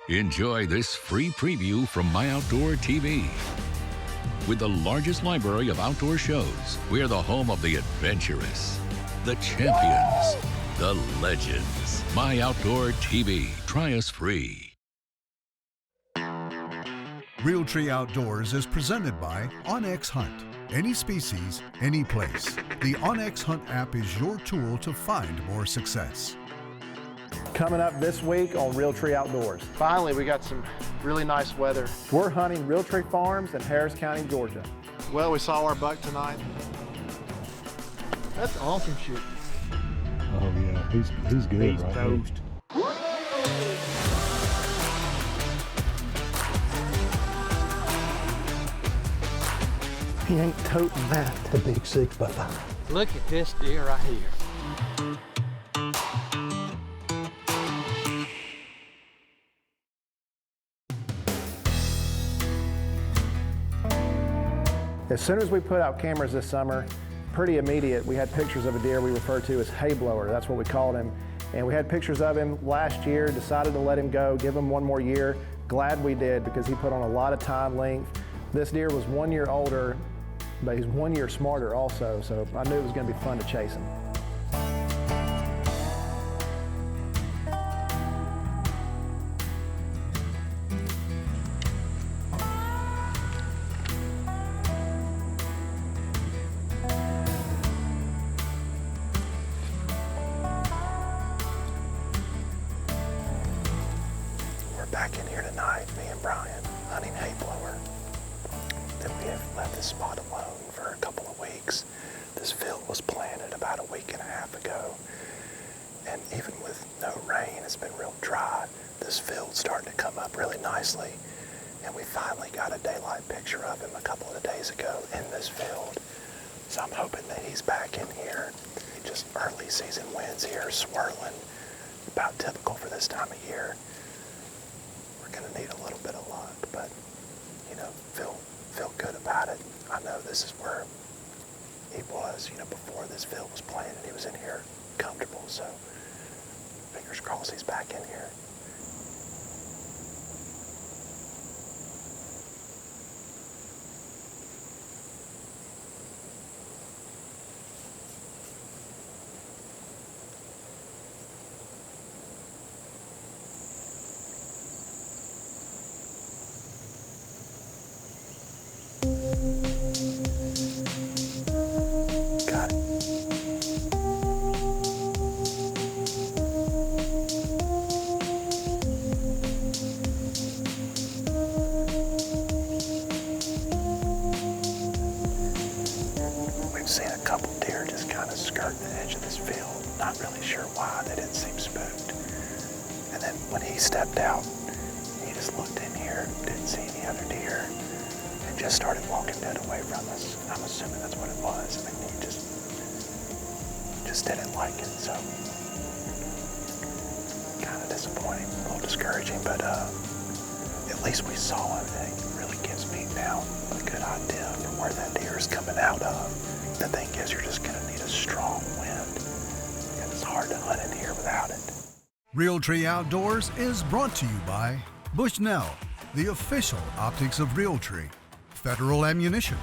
Enjoy this free preview from MyOutdoorTV. With the largest library of outdoor shows, we're the home of the adventurous, the champions, the legends. MyOutdoorTV. Try us free. Realtree Outdoors is presented by OnX Hunt. Any species, any place. The OnX Hunt app is your tool to find more success. Coming up this week on Realtree Outdoors. Finally, we got some really nice weather. We're hunting Realtree Farms in Harris County, Georgia. Well, we saw our buck tonight. That's awesome shit. Oh yeah, he's good. He's right toast. He ain't toting that. The big 6x5. Look at this deer right here. As soon as we put out cameras this summer, pretty immediate, we had pictures of a deer we refer to as Hayblower. That's what we called him. And we had pictures of him last year, decided to let him go, give him one more year. Glad we did, because he put on a lot of time length. This deer was 1 year older, but he's 1 year smarter also, so I knew it was going to be fun to chase him. Back in here tonight, me and Brian, hunting Hayblower. That we have left this spot alone for a couple of weeks. This field was planted about a week and a half ago, and even with no rain, it's been real dry. This field's starting to come up really nicely, and we finally got a daylight picture of him a couple of days ago in this field. So I'm hoping that he's back in here. Just early season winds here, swirling, about typical for this time of year. Going to need a little bit of luck, but you know, feel good about it. I know this is where he was, you know, before this field was planted. He was in here comfortable, so fingers crossed he's back in here. Got it. We've seen a couple deer just kind of skirting the edge of this field. Not really sure why. They didn't seem spooked. And then when he stepped out, he just looked in here, didn't see any other deer, and just started walking dead away from us. I'm assuming that's what it was. I mean, he just didn't like it, so kind of disappointing, a little discouraging, but at least we saw him, and it really gives me now a good idea for where that deer is coming out of. The thing is, you're just going to need a strong wind, and it's hard to hunt in here without it. Realtree Outdoors is brought to you by Bushnell, the official optics of Realtree. Federal Ammunition.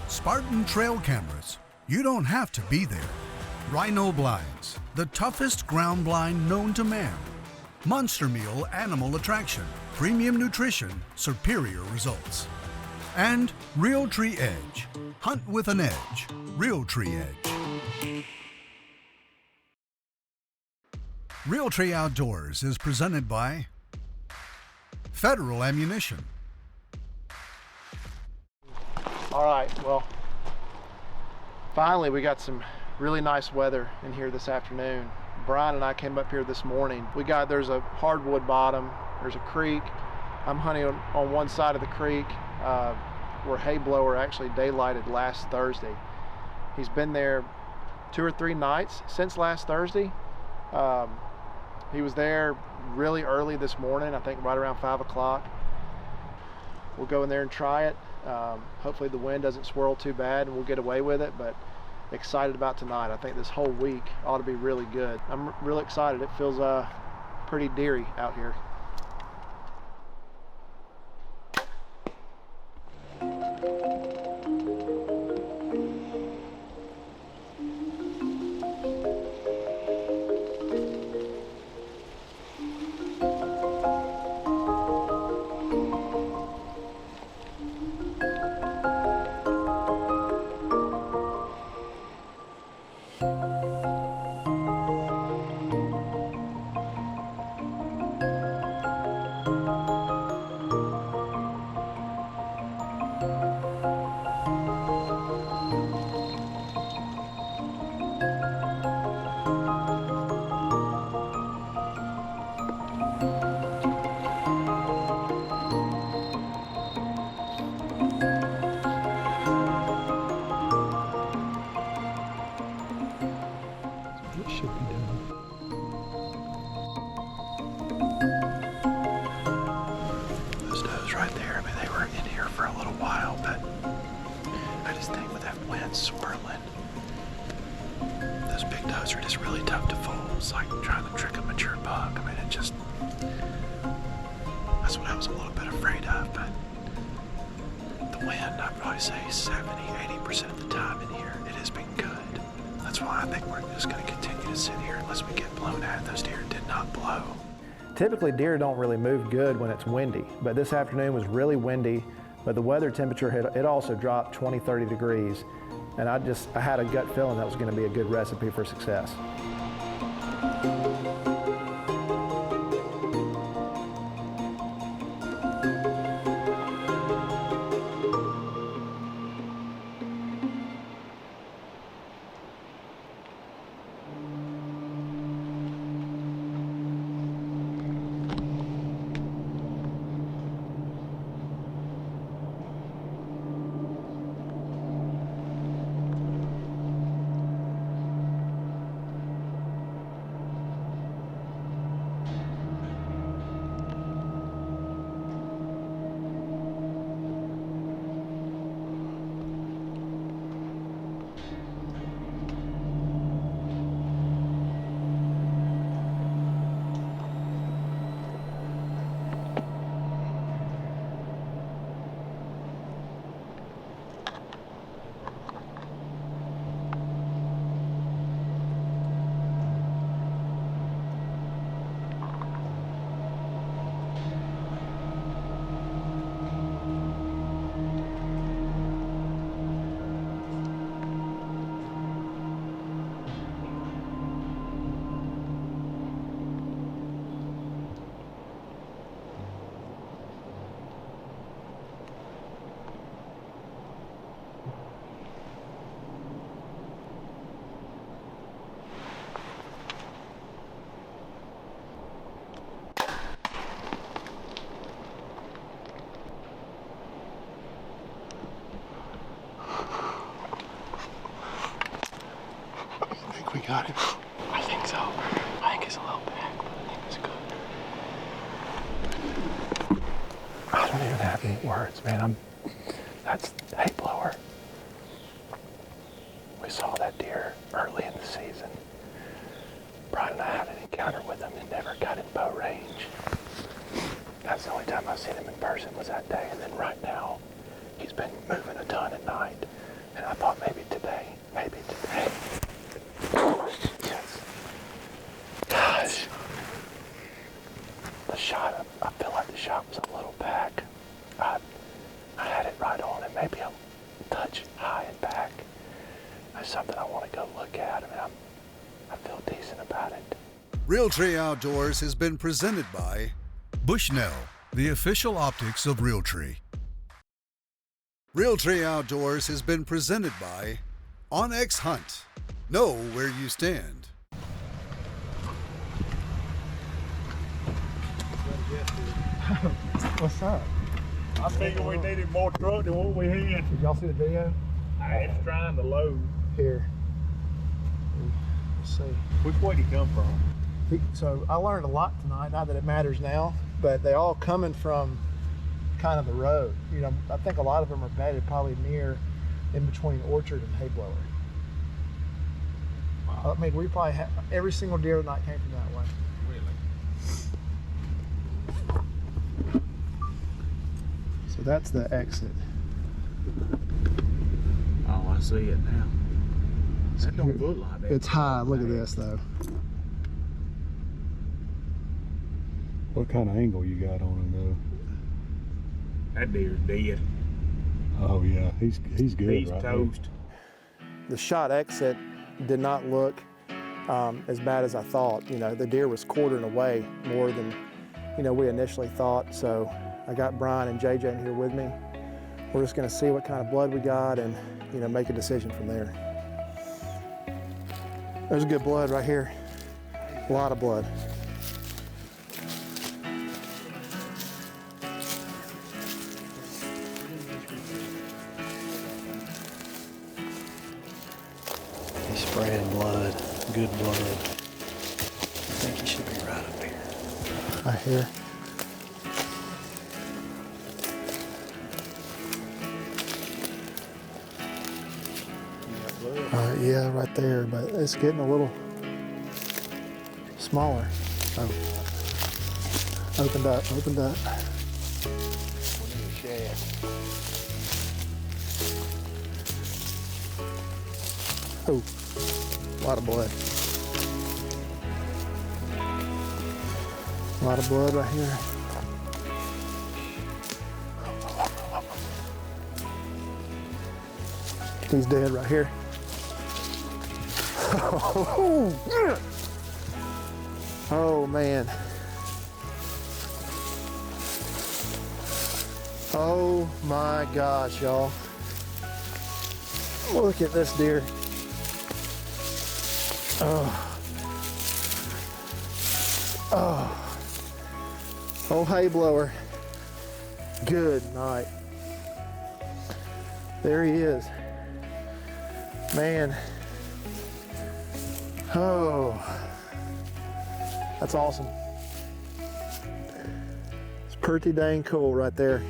Spartan Trail Cameras. You don't have to be there. Rhino Blinds, the toughest ground blind known to man. Monster Meal Animal Attraction. Premium nutrition, superior results. And Realtree Edge. Hunt with an edge. Realtree Edge. Realtree Outdoors is presented by Federal Ammunition. All right, well, finally we got some really nice weather in here this afternoon. Brian and I came up here this morning. There's a hardwood bottom, there's a creek. I'm hunting on one side of the creek where Hayblower actually daylighted last Thursday. He's been there 2 or 3 nights since last Thursday. He was there really early this morning, I think right around 5 o'clock. We'll go in there and try it. Hopefully the wind doesn't swirl too bad and we'll get away with it, but excited about tonight. I think this whole week ought to be really good. I'm really excited. It feels pretty deery out here. It should be done. Those does right there, I mean, they were in here for a little while, but I just think with that wind swirling, those big does are just really tough to fool. It's like trying to trick a mature buck. I mean, it just, that's what I was a little bit afraid of, but the wind, I'd probably say 70–80% of the time in here, it has been good. That's why I think we're just going to continue to sit here unless we get blown at. Those deer did not blow. Typically deer don't really move good when it's windy, but this afternoon was really windy, but the weather temperature it also dropped 20–30 degrees, and I had a gut feeling that was going to be a good recipe for success. We got him. I think so. I think he's a little back, but I think it's good. I don't even have any words, man. That's Hayblower. We saw that deer early in the season. Brian and I had an encounter with him and never got in bow range. That's the only time I've seen him in person was that day. And then right now, he's been moving a ton at night. And I thought maybe today. Yes. Gosh. The shot, I feel like the shot was a little back. I had it right on and maybe a touch high and back. That's something I want to go look at. I mean, I feel decent about it. Realtree Outdoors has been presented by Bushnell, the official optics of Realtree. Realtree Outdoors has been presented by OnX Hunt. Know where you stand. What's up? I figured we needed more truck than what we had. Did y'all see the video? It's trying to load. Here. Let's see. Which way did he come from? So I learned a lot tonight, not that it matters now, but they all coming from kind of the road. You know, I think a lot of them are bedded probably near in between Orchard and Hayblower. Wow. I mean, we probably have every single deer tonight came from that way. Really? So that's the exit. Oh, I see it now. That don't look like that. It's high. Look at this though. What kind of angle you got on him though? That deer's dead. Oh yeah, he's good. He's right toast. The shot exit did not look as bad as I thought. You know, the deer was quartering away more than, you know, we initially thought. So I got Brian and JJ in here with me. We're just gonna see what kind of blood we got and, you know, make a decision from there. There's good blood right here. A lot of blood. He's spraying blood, good blood. I think he should be right up here. Right here. Yeah, right there, but it's getting a little smaller. Oh. Opened up, opened up. Oh, a lot of blood. A lot of blood right here. He's dead right here. Oh man. Oh my gosh, y'all. Look at this deer. Oh. Oh. Oh, Hayblower. Good night. There he is. Man. Oh, that's awesome. It's pretty dang cool right there.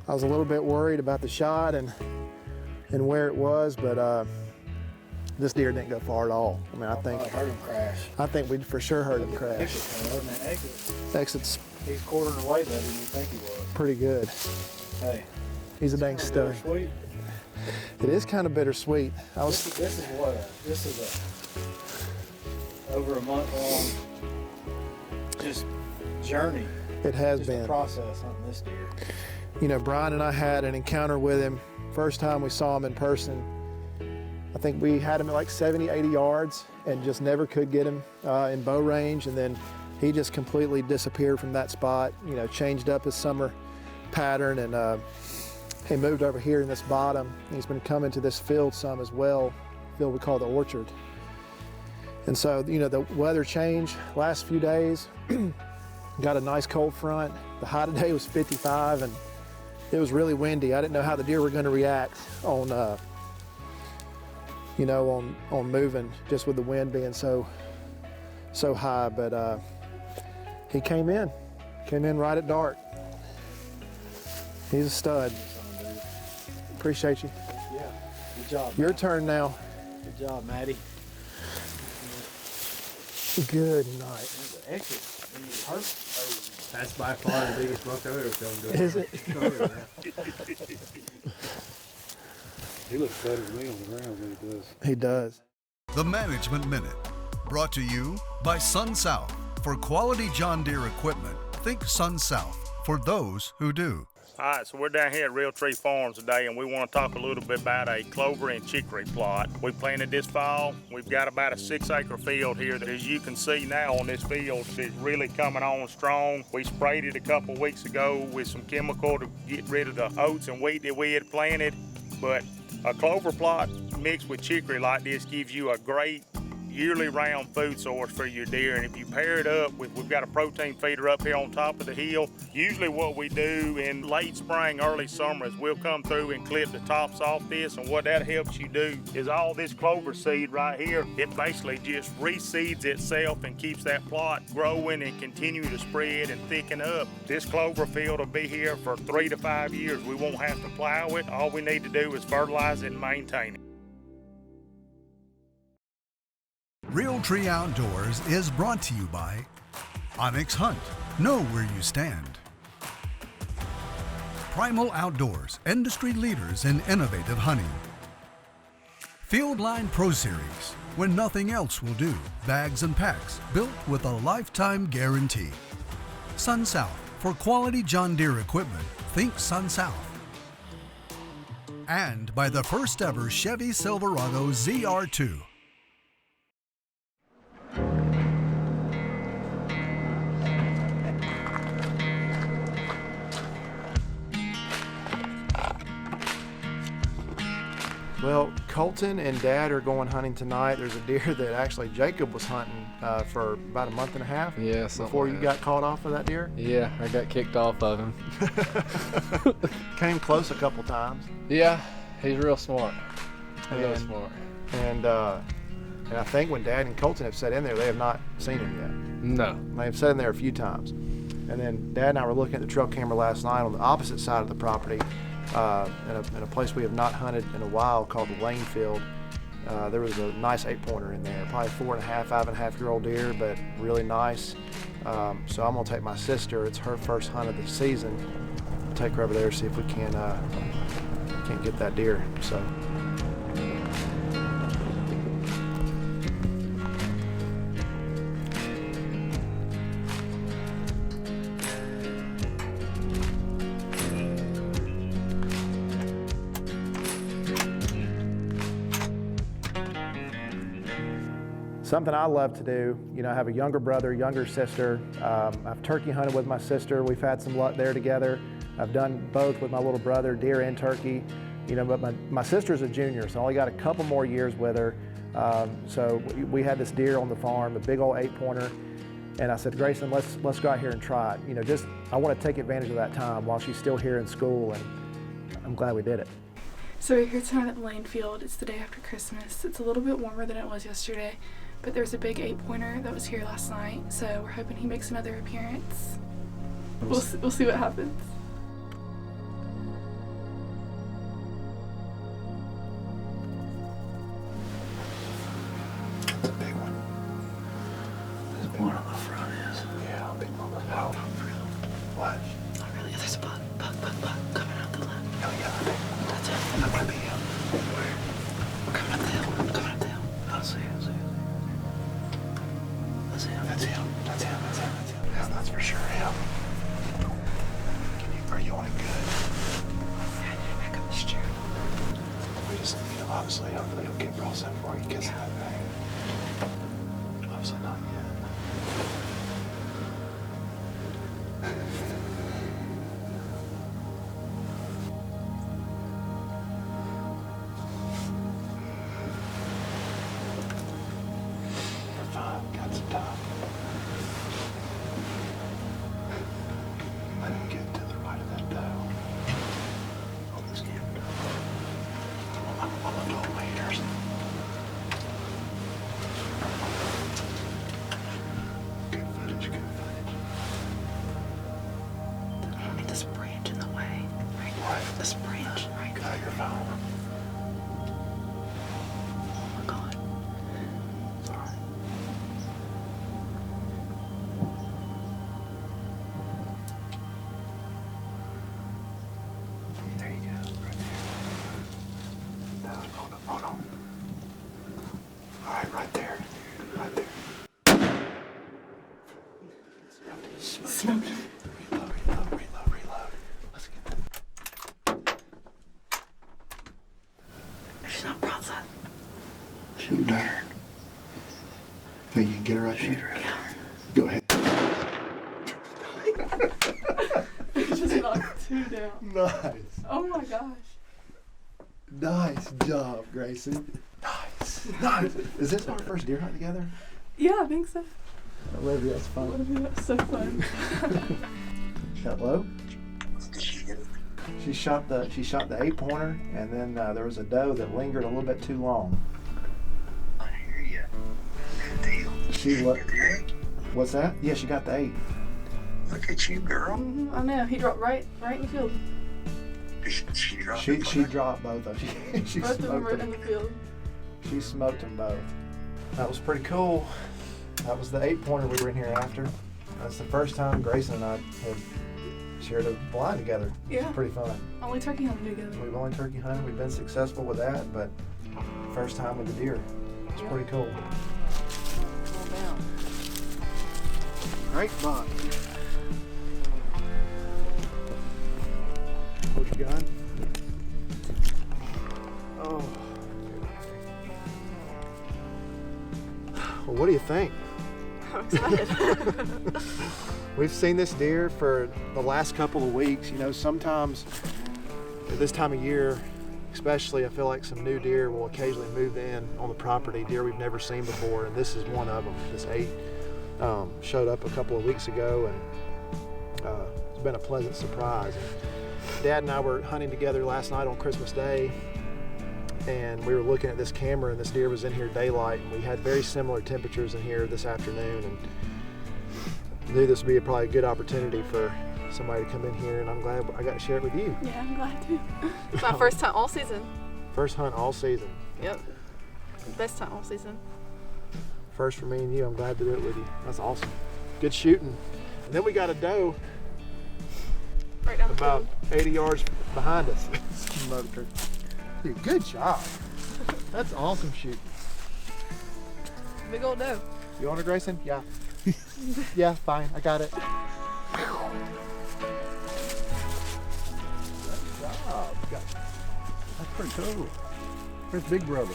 I was a little bit worried about the shot and where it was, but this deer didn't go far at all. I mean, I think heard him crash. I think we for sure heard him crash. Exit's He's quartering away better than you think he was. pretty good. Hey, He's a dang stud. sweet. It is kind of bittersweet. This is what this is over a month long just journey. It has Just been. a process on this deer. You know, Brian and I had an encounter with him. First time we saw him in person, I think we had him at like 70, 80 yards and just never could get him in bow range. And then he just completely disappeared from that spot, you know, changed up his summer pattern and he moved over here in this bottom. He's been coming to this field some as well, field we call the orchard. And so, you know, the weather changed last few days. Got a nice cold front. The high today was 55 and it was really windy. I didn't know how the deer were going to react on, you know, on moving just with the wind being so high. But he came in right at dark. He's a stud. Appreciate you. Yeah, good job. Your turn now. Good job, Maddie. Good night. The exit. That's by far the biggest buck I've ever filmed. Is it? He looks better than me on the ground than he does. He does. The Management Minute, brought to you by Sun South. For quality John Deere equipment, think Sun South. For those who do. All right, so we're down here at Realtree Farms today, and we want to talk a little bit about a clover and chicory plot. We planted this fall. We've got about a 6-acre field here that, as you can see now on this field, is really coming on strong. We sprayed it a couple weeks ago with some chemical to get rid of the oats and wheat that we had planted. But a clover plot mixed with chicory like this gives you a great yearly round food source for your deer. And if you pair it up with, we've got a protein feeder up here on top of the hill. Usually what we do in late spring, early summer is we'll come through and clip the tops off this, and what that helps you do is all this clover seed right here, it basically just reseeds itself and keeps that plot growing and continue to spread and thicken up. This clover field will be here for 3 to 5 years. We won't have to plow it. All we need to do is fertilize it and maintain it. Realtree Outdoors is brought to you by Onyx Hunt. Know where you stand. Primal Outdoors, industry leaders in innovative hunting. Field Line Pro Series, when nothing else will do. Bags and packs built with a lifetime guarantee. Sun South, for quality John Deere equipment, think Sun South. And by the first ever Chevy Silverado ZR2. Well, Colton and Dad are going hunting tonight. There's a deer that actually Jacob was hunting for about a month and a half. Yeah, before you got caught off of that deer. Yeah, I got kicked off of him. Came close a couple times. Yeah, he's real smart. Real And- smart. And I think when Dad and Colton have sat in there, they have not seen him yet. No. They have sat in there a few times. And then Dad and I were looking at the trail camera last night on the opposite side of the property, in a place we have not hunted in a while called the Lane Field. There was a nice 8-pointer in there, probably 4.5, 5.5-year-old deer, but really nice. So I'm gonna take my sister. It's her first hunt of the season. Take her over there, see if we can get that deer. So. Something I love to do, you know, I have a younger brother, younger sister. I've turkey hunted with my sister. We've had some luck there together. I've done both with my little brother, deer and turkey. You know, but my sister's a junior, so I only got a couple more years with her. So we had this deer on the farm, a big old 8-pointer. And I said, Grayson, let's go out here and try it. You know, I want to take advantage of that time while she's still here in school, and I'm glad we did it. So we're here tonight at the Lane Field. It's the day after Christmas. It's a little bit warmer than it was yesterday, but there's a big 8-pointer that was here last night, so we're hoping he makes another appearance. We'll see what happens. It's a big one. There's one on the front is. Yeah, a big one. How? What? Not really. There's a buck coming out the left. Oh, yeah, the big one. That's it. That might be him. Where? Coming up the hill. Coming up the hill. I see it. That's him. That's him. Yeah, that's for sure him. Are you on it good? Yeah, I need to back up this chair. We just, you know, obviously, hopefully he'll get brought in before he gets that thing. Obviously not yet. We're fine. Got some time. Let him get to the right of that doe. Oh, this damn doe. I'm gonna go my ears. Good footage. This branch in the way. Right. What? This branch. Right. Get out your phone. Oh my God. Sorry. There you go, right there. Hold on. All right, right there. Smoke. Reload. Let's get that. She's not broadside. Shoot her. Think you can get her right there? Yeah. Go ahead. He just knocked 2 down. Nice. Oh my gosh. Nice job, Gracie. Nice. Is this our first deer hunt together? Yeah, I think so. Olivia, that's fun. That's so fun. Shot low. She shot the 8-pointer, and then there was a doe that lingered a little bit too long. I hear you. Good deal. She what? What's that? Yeah, she got the 8. Look at you, girl. I know. He dropped right in the field. She dropped She dropped both of them. She Both of them were smoked in them. the field. She smoked them both. That was pretty cool. That was the 8-pointer we were in here after. That's the first time Grayson and I have shared a blind together. Yeah. It's pretty fun. Only turkey hunting together. We've only turkey hunted. We've been successful with that, but first time with the deer. It's pretty cool. Roll down. Great buck. Hold your gun. Oh. Well, what do you think? I'm excited. We've seen this deer for the last couple of weeks. You know, sometimes at this time of year, especially, I feel like some new deer will occasionally move in on the property, deer we've never seen before, and this is one of them. This 8 showed up a couple of weeks ago, and it's been a pleasant surprise. Dad and I were hunting together last night on Christmas Day, and we were looking at this camera, and this deer was in here daylight, and we had very similar temperatures in here this afternoon, and knew this would be probably a good opportunity for somebody to come in here, and I'm glad I got to share it with you. Yeah, I'm glad too. It's my first hunt all season. First hunt all season. Yep. Best hunt all season. First for me and you. I'm glad to do it with you. That's awesome. Good shooting. And then we got a doe Right down the about field. 80 yards behind us. Dude, good job. That's awesome shooting. Big old doe. You want her, Grayson? Yeah. Yeah, fine. I got it. Good job. That's pretty cool. Where's Big Brother?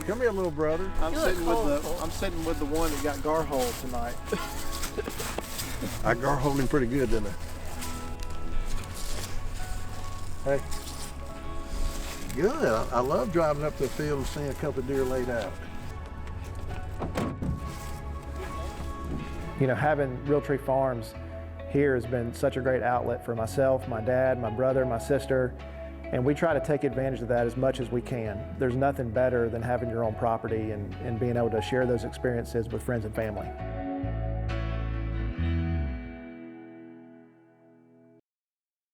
Come here, little brother. I'm sitting with the one that got garholed tonight. I garholed him pretty good, didn't I? Hey. Good. I love driving up to the field and seeing a couple of deer laid out. You know, having Realtree Farms here has been such a great outlet for myself, my dad, my brother, my sister, and we try to take advantage of that as much as we can. There's nothing better than having your own property and being able to share those experiences with friends and family.